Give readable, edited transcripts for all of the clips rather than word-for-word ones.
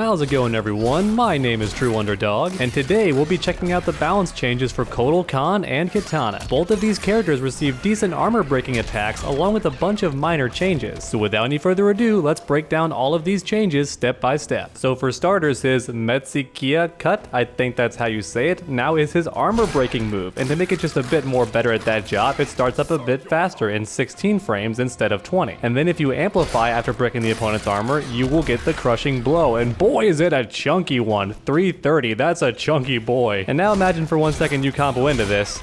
How's it going, everyone? My name is True Underdog, and today we'll be checking out the balance changes for Kotal Kahn and Kitana. Both of these characters receive decent armor breaking attacks along with a bunch of minor changes. So without any further ado, let's break down all of these changes step by step. So for starters, his Metsikia cut, I think that's how you say it, now is his armor breaking move, and to make it just a bit more better at that job, it starts up a bit faster in 16 frames instead of 20. And then if you amplify after breaking the opponent's armor, you will get the Crushing blow, and boy is it a chunky one. 330, that's a chunky boy. And now imagine for 1 second you combo into this.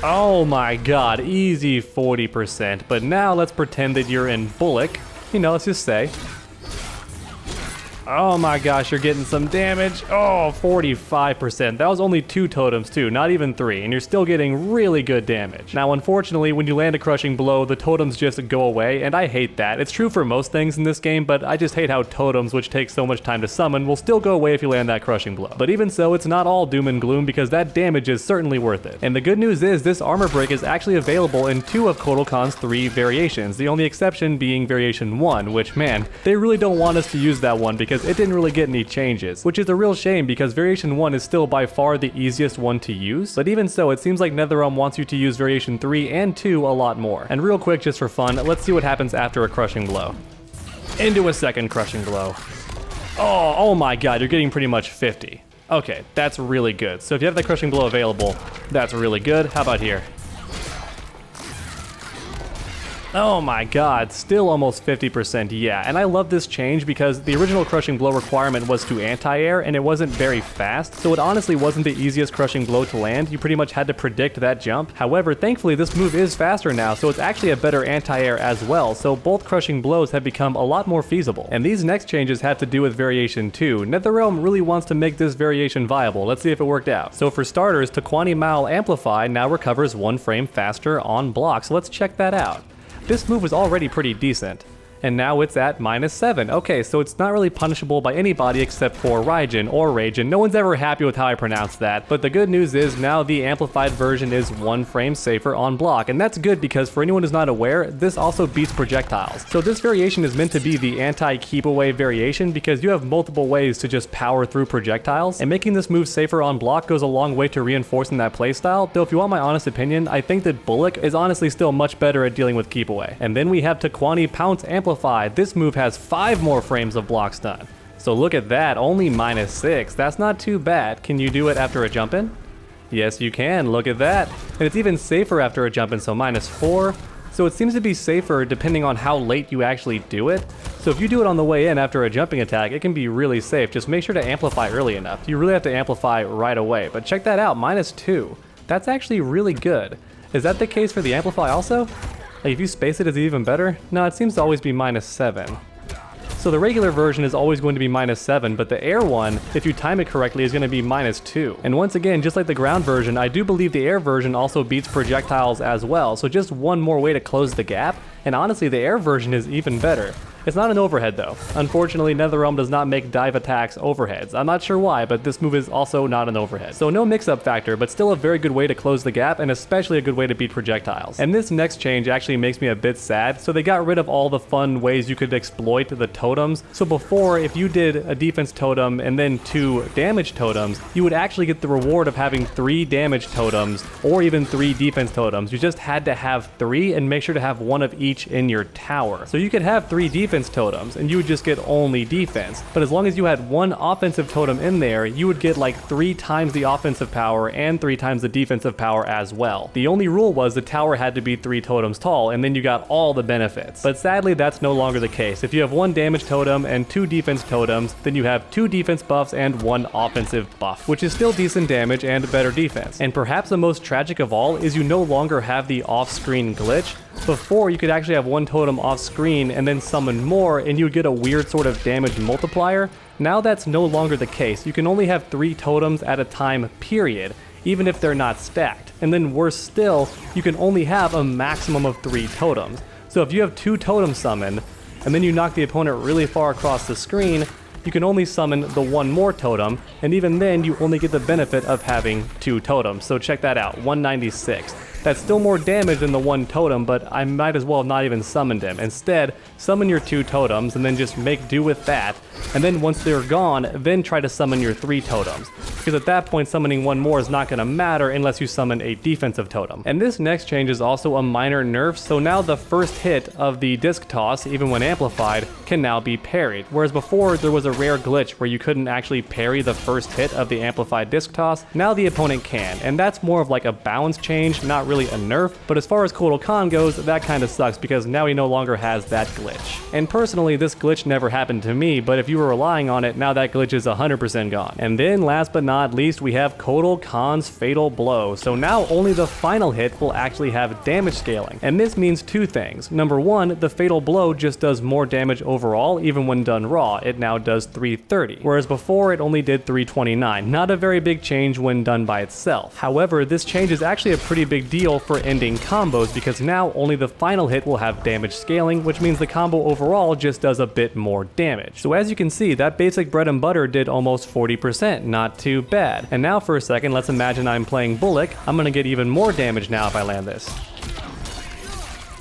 Oh my god, easy 40%. But now let's pretend that you're in Bullock. You know, let's just say. Oh my gosh, you're getting some damage. Oh, 45%. That was only 2 totems too, not even 3, and you're still getting really good damage. Now, unfortunately, when you land a Crushing blow, the totems just go away, and I hate that. It's true for most things in this game, but I just hate how totems, which take so much time to summon, will still go away if you land that Crushing blow. But even so, it's not all doom and gloom because that damage is certainly worth it. And the good news is this armor break is actually available in 2 of Kotal Kahn's 3 variations, the only exception being variation 1, which, man, they really don't want us to use that one because it didn't really get any changes, which is a real shame because variation 1 is still by far the easiest one to use. But even so, it seems like NetherRealm wants you to use variation 3 and 2 a lot more. And real quick, just for fun, let's see what happens after a Crushing blow. Into a second Crushing blow. Oh my god, you're getting pretty much 50. Okay, that's really good. So if you have that Crushing blow available, that's really good. How about here? Oh my god, still almost 50%, yeah. And I love this change because the original Crushing blow requirement was to anti-air and it wasn't very fast, so it honestly wasn't the easiest Crushing blow to land. You pretty much had to predict that jump. However, thankfully this move is faster now, so it's actually a better anti-air as well, so both Crushing blows have become a lot more feasible. And these next changes have to do with variation 2. NetherRealm really wants to make this variation viable. Let's see if it worked out. So for starters, Quani Amplify now recovers 1 frame faster on block, so let's check that out. This move was already pretty decent, and now it's at -7. Okay, so it's not really punishable by anybody except for Raijin or Raijin. No one's ever happy with how I pronounce that, but the good news is now the amplified version is 1 frame safer on block, and that's good because for anyone who's not aware, this also beats projectiles. So this variation is meant to be the anti-keep away variation because you have multiple ways to just power through projectiles, and making this move safer on block goes a long way to reinforcing that playstyle, though if you want my honest opinion, I think that Bullock is honestly still much better at dealing with keep away. And then we have Quani Pounce Amplify. This move has 5 more frames of block stun. So look at that, only -6. That's not too bad. Can you do it after a jump in? Yes, you can. Look at that. And it's even safer after a jump in, so -4. So it seems to be safer depending on how late you actually do it. So if you do it on the way in after a jumping attack, it can be really safe. Just make sure to amplify early enough. You really have to amplify right away. But check that out, -2. That's actually really good. Is that the case for the amplify also? Like if you space it, is it even better? No, it seems to always be -7. So the regular version is always going to be -7, but the air one, if you time it correctly, is going to be -2. And once again, just like the ground version, I do believe the air version also beats projectiles as well. So just one more way to close the gap, and honestly, the air version is even better. It's not an overhead though. Unfortunately, NetherRealm does not make dive attacks overheads. I'm not sure why, but this move is also not an overhead. So no mix-up factor, but still a very good way to close the gap, and especially a good way to beat projectiles. And this next change actually makes me a bit sad. So they got rid of all the fun ways you could exploit the totems. So before, if you did a defense totem and then 2 damage totems, you would actually get the reward of having 3 damage totems or even 3 defense totems. You just had to have 3 and make sure to have 1 of each in your tower. So you could have 3 defense totems and you would just get only defense, but as long as you had 1 offensive totem in there, you would get like 3 times the offensive power and 3 times the defensive power as well. The only rule was the tower had to be 3 totems tall, and then you got all the benefits. But sadly, that's no longer the case. If you have 1 damage totem and 2 defense totems, then you have 2 defense buffs and 1 offensive buff, which is still decent damage and better defense. And perhaps the most tragic of all is you no longer have the off-screen glitch. Before, you could actually have 1 totem off screen and then summon more and you would get a weird sort of damage multiplier. Now that's no longer the case. You can only have 3 totems at a time, period, even if they're not stacked. And then worse still, you can only have a maximum of 3 totems. So if you have 2 totems summoned, and then you knock the opponent really far across the screen, you can only summon the 1 more totem, and even then you only get the benefit of having 2 totems. So check that out, 196. That's still more damage than the one totem, but I might as well have not even summoned him. Instead, summon your 2 totems and then just make do with that. And then once they're gone, then try to summon your 3 totems. Because at that point, summoning one more is not going to matter unless you summon a defensive totem. And this next change is also a minor nerf, so now the first hit of the disc toss, even when amplified, can now be parried. Whereas before, there was a rare glitch where you couldn't actually parry the first hit of the amplified disc toss. Now the opponent can, and that's more of like a balance change, not really a nerf. But as far as Kotal Kahn goes, that kind of sucks because now he no longer has that glitch. And personally, this glitch never happened to me, but if you were relying on it, now that glitch is 100% gone. And then last but not least, we have Kotal Kahn's Fatal Blow. So now only the final hit will actually have damage scaling. And this means 2 things. Number 1, the Fatal Blow just does more damage overall, even when done raw. It now does 330, whereas before it only did 329. Not a very big change when done by itself. However, this change is actually a pretty big deal for ending combos because now only the final hit will have damage scaling, which means the combo overall just does a bit more damage. So as you can see, that basic bread and butter did almost 40%, not too bad. And now for a second, let's imagine I'm playing Bullock. I'm gonna get even more damage now if I land this.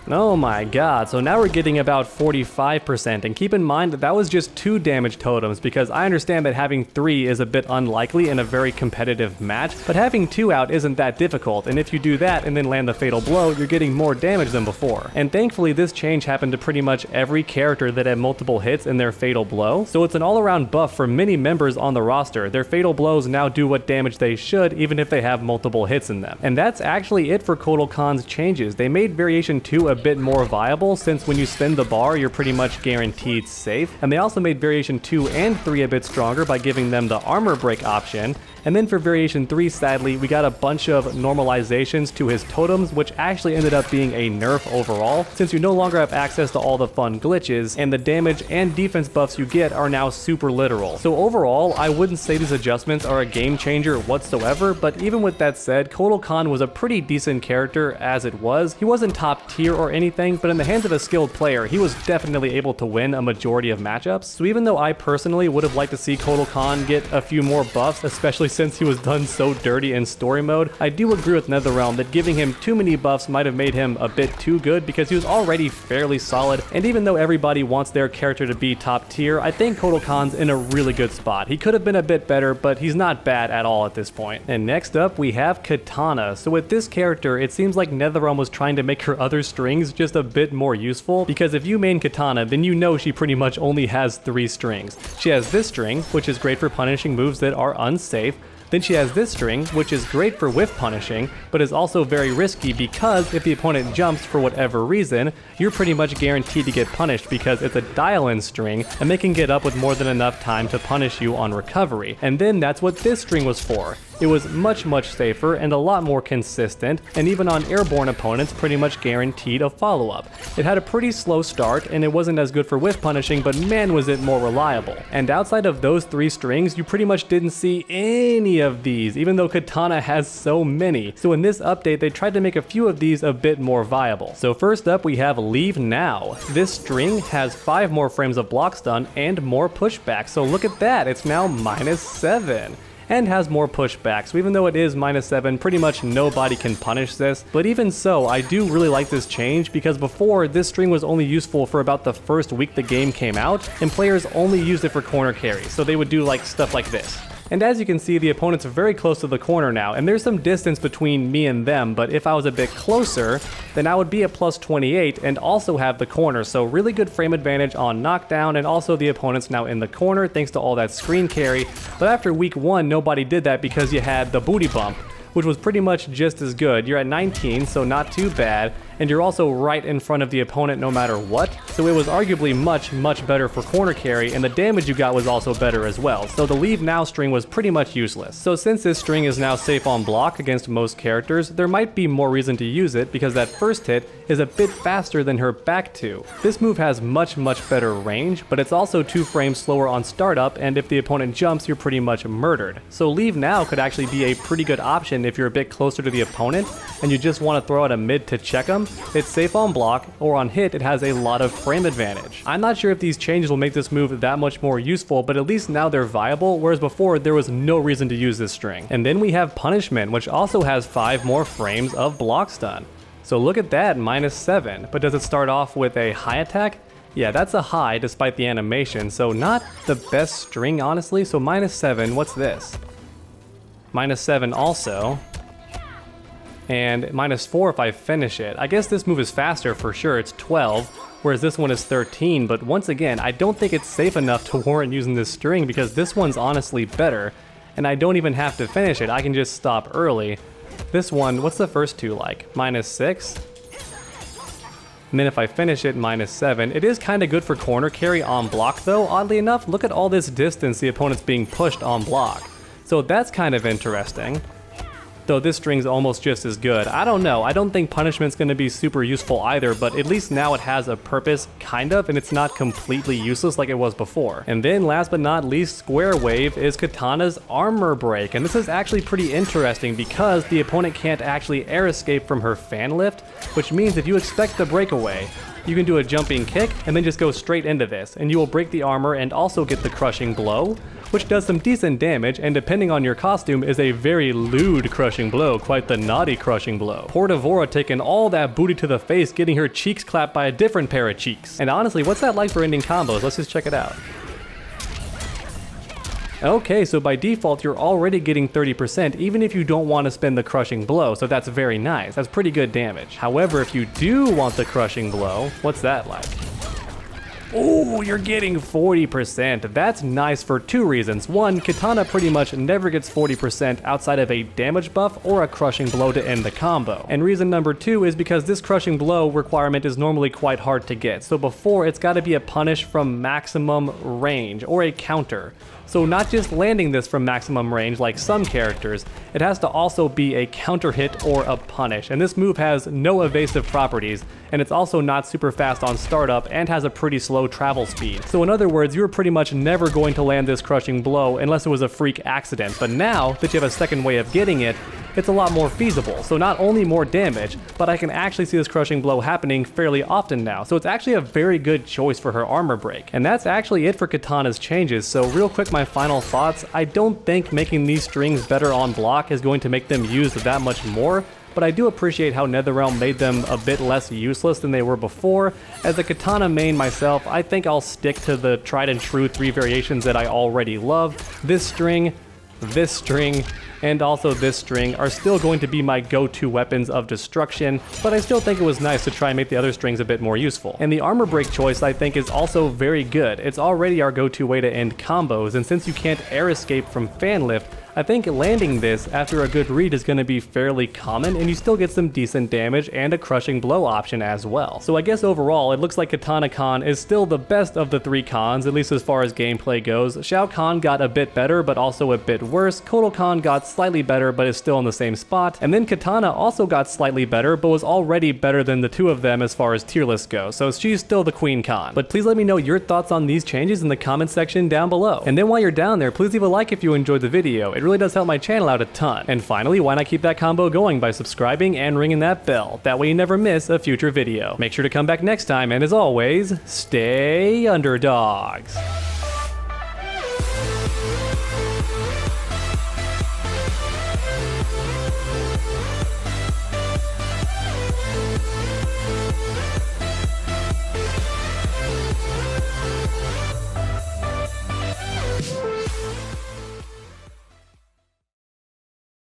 Oh my god, so now we're getting about 45%, and keep in mind that that was just 2 damage totems because I understand that having 3 is a bit unlikely in a very competitive match, but having 2 out isn't that difficult, and if you do that and then land the Fatal Blow, you're getting more damage than before. And thankfully this change happened to pretty much every character that had multiple hits in their Fatal Blow, so it's an all-around buff for many members on the roster. Their Fatal Blows now do what damage they should even if they have multiple hits in them. And that's actually it for Kotal Kahn's changes. They made Variation 2 a bit more viable since when you spin the bar you're pretty much guaranteed safe, and they also made Variation 2 and 3 a bit stronger by giving them the armor break option. And then for Variation 3, sadly, we got a bunch of normalizations to his totems, which actually ended up being a nerf overall, since you no longer have access to all the fun glitches, and the damage and defense buffs you get are now super literal. So overall, I wouldn't say these adjustments are a game changer whatsoever, but even with that said, Kotal Kahn was a pretty decent character as it was. He wasn't top tier or anything, but in the hands of a skilled player, he was definitely able to win a majority of matchups. So even though I personally would have liked to see Kotal Kahn get a few more buffs, especially since he was done so dirty in story mode, I do agree with NetherRealm that giving him too many buffs might have made him a bit too good because he was already fairly solid, and even though everybody wants their character to be top tier, I think Kotal Kahn's in a really good spot. He could have been a bit better, but he's not bad at all at this point. And next up, we have Kitana. So with this character, it seems like NetherRealm was trying to make her other strings just a bit more useful, because if you main Kitana, then you know she pretty much only has 3 strings. She has this string, which is great for punishing moves that are unsafe. Then she has this string, which is great for whiff punishing, but is also very risky because if the opponent jumps for whatever reason, you're pretty much guaranteed to get punished because it's a dial-in string, and they can get up with more than enough time to punish you on recovery. And then that's what this string was for. It was much safer and a lot more consistent, and even on airborne opponents pretty much guaranteed a follow-up. It had a pretty slow start, and it wasn't as good for whiff punishing, but man was it more reliable. And outside of those 3 strings, you pretty much didn't see any of these, even though Kitana has so many. So in this update, they tried to make a few of these a bit more viable. So first up, we have Leave Now. This string has 5 more frames of block stun and more pushback, so look at that, it's now -7. And has more pushback, so even though it is -7, pretty much nobody can punish this. But even so, I do really like this change because before, this string was only useful for about the first week the game came out, and players only used it for corner carries, so they would do like stuff like this. And as you can see, the opponent's very close to the corner now, and there's some distance between me and them, but if I was a bit closer, then I would be at +28 and also have the corner, so really good frame advantage on knockdown, and also the opponent's now in the corner thanks to all that screen carry. But after week 1, nobody did that because you had the booty bump, which was pretty much just as good. You're at 19, so not too bad, and you're also right in front of the opponent no matter what, so it was arguably much better for corner carry, and the damage you got was also better as well, so the Leave Now string was pretty much useless. So since this string is now safe on block against most characters, there might be more reason to use it because that first hit is a bit faster than her back 2. This move has much better range, but it's also 2 frames slower on startup, and if the opponent jumps, you're pretty much murdered. So Leave Now could actually be a pretty good option option if you're a bit closer to the opponent and you just want to throw out a mid to check them. It's safe on block, or on hit it has a lot of frame advantage. I'm not sure if these changes will make this move that much more useful, but at least now they're viable, whereas before there was no reason to use this string. And then we have Punishment, which also has 5 more frames of block stun. So look at that, -7, but does it start off with a high attack? Yeah, that's a high despite the animation, so not the best string honestly. So -7, what's this? -7 also, and -4 if I finish it. I guess this move is faster for sure, it's 12, whereas this one is 13, but once again, I don't think it's safe enough to warrant using this string because this one's honestly better, and I don't even have to finish it, I can just stop early. This one, what's the first two like? -6? And then if I finish it, -7. It is kind of good for corner carry on block though, oddly enough. Look at all this distance the opponent's being pushed on block. So that's kind of interesting. Though this string's almost just as good. I don't know, I don't think Punishment's going to be super useful either, but at least now it has a purpose, kind of, and it's not completely useless like it was before. And then last but not least, Square Wave is Kitana's armor break, and this is actually pretty interesting because the opponent can't actually air escape from her fan lift, which means if you expect the breakaway, you can do a jumping kick and then just go straight into this, and you will break the armor and also get the crushing blow, which does some decent damage, and depending on your costume is a very lewd crushing blow, quite the naughty crushing blow. Poor Devora taking all that booty to the face, getting her cheeks clapped by a different pair of cheeks. And honestly, what's that like for ending combos? Let's just check it out. Okay, so by default you're already getting 30% even if you don't want to spend the crushing blow, so that's very nice. That's pretty good damage. However, if you do want the crushing blow, what's that like? Oh, you're getting 40%. That's nice for 2 reasons. One, Kitana pretty much never gets 40% outside of a damage buff or a crushing blow to end the combo. And reason number 2 is because this crushing blow requirement is normally quite hard to get. So before, it's got to be a punish from maximum range or a counter. So not just landing this from maximum range like some characters, it has to also be a counter hit or a punish. And this move has no evasive properties, and it's also not super fast on startup and has a pretty slow travel speed. So in other words, you're pretty much never going to land this crushing blow unless it was a freak accident. But now that you have a second way of getting it, it's a lot more feasible. So not only more damage, but I can actually see this crushing blow happening fairly often now. So it's actually a very good choice for her armor break. And that's actually it for Kitana's changes. So real quick, my final thoughts. I don't think making these strings better on block is going to make them used that much more, but I do appreciate how NetherRealm made them a bit less useless than they were before. As a Kitana main myself, I think I'll stick to the tried and true 3 variations that I already love. This string, and also this string are still going to be my go-to weapons of destruction, but I still think it was nice to try and make the other strings a bit more useful. And the armor break choice I think is also very good. It's already our go-to way to end combos, and since you can't air escape from fan lift, I think landing this after a good read is going to be fairly common, and you still get some decent damage and a crushing blow option as well. So I guess overall, it looks like Kotal Kahn is still the best of the 3 Khans, at least as far as gameplay goes. Shao Kahn got a bit better, but also a bit worse. Kotal Kahn got slightly better, but is still in the same spot. And then Kitana also got slightly better, but was already better than the 2 of them as far as tier lists go. So she's still the Queen Khan. But please let me know your thoughts on these changes in the comment section down below. And then while you're down there, please leave a like if you enjoyed the video. It really does help my channel out a ton. And finally, why not keep that combo going by subscribing and ringing that bell? That way you never miss a future video. Make sure to come back next time, and as always, stay underdogs.